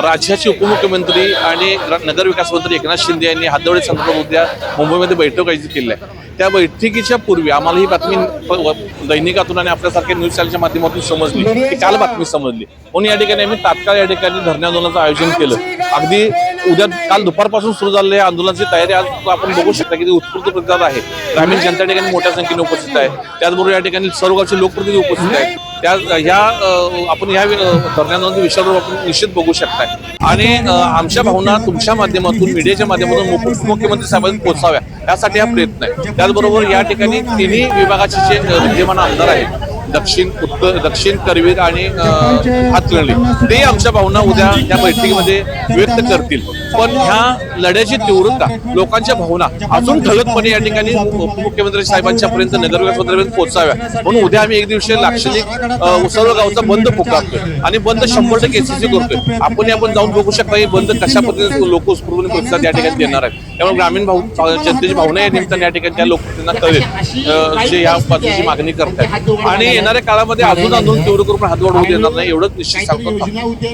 राज्याचे उपमुख्यमंत्री आणि नगरविकास मंत्री एकनाथ शिंदे यांनी हातदवडे संदर्भात उद्या मुंबईमध्ये बैठक आयोजित केली आहे। त्या बैठकीच्या पूर्वी आम्हाला ही बातमी दैनिकातून आणि आपल्यासारख्या न्यूज चॅनलच्या माध्यमातून समजली, की काल बातमी समजली म्हणून या ठिकाणी आम्ही तात्काळ या ठिकाणी धरणे आंदोलनाचं आयोजन केलं। अगदी उद्या काल दुपारपासून सुरू झालेल्या आंदोलनाची तयारी आज आपण बघू शकता की उत्स्फूर्त प्रतिसाद आहे। ग्रामीण जनता ठिकाणी मोठ्या संख्येने उपस्थित आहे, त्याचबरोबर या ठिकाणी सर्व गावचे लोकप्रतिनिधी उपस्थित आहेत। आपण ह्या धरण्याच्या विषयावर आपण निश्चित बघू शकताय आणि आमच्या भावना तुमच्या माध्यमातून मीडियाच्या माध्यमातून उपमुख्यमंत्री साहेबांनी पोहोचाव्या यासाठी हा प्रयत्न आहे। त्याचबरोबर या ठिकाणी तिन्ही विभागाचे जे विद्यमान आमदार आहेत दक्षिण, उत्तर, दक्षिण, करवीर आणि हातकणंगले ते आमच्या भावना उद्या या बैठकीमध्ये व्यक्त करतील। पण ह्या लढ्याची तीव्रता लोकांच्या भावना अजून ठळकपणे या ठिकाणी उपमुख्यमंत्री साहेबांच्या पर्यंत नगरविकास मंत्र्यांपर्यंत पोहोचाव्या म्हणून उद्या आम्ही एक दिवसीय लाक्षणिक सर्व गावचा बंद पुकारतोय आणि बंद 100% यशस्वी करतोय। आपण जाऊन बघू शकता ही बंद कशा पद्धतीने लोक उत्स्फूर्त प्रतिसाद या ठिकाणी देणार आहेत। त्यामुळे ग्रामीण जनतेची भावना या निमित्ताने या ठिकाणी त्या लोकांना कळेल जे या पद्धतीची मागणी करतायत आणि येणाऱ्या काळामध्ये अजून तीव्र करून हातवड होऊ देणार नाही एवढंच निश्चित सांगतो।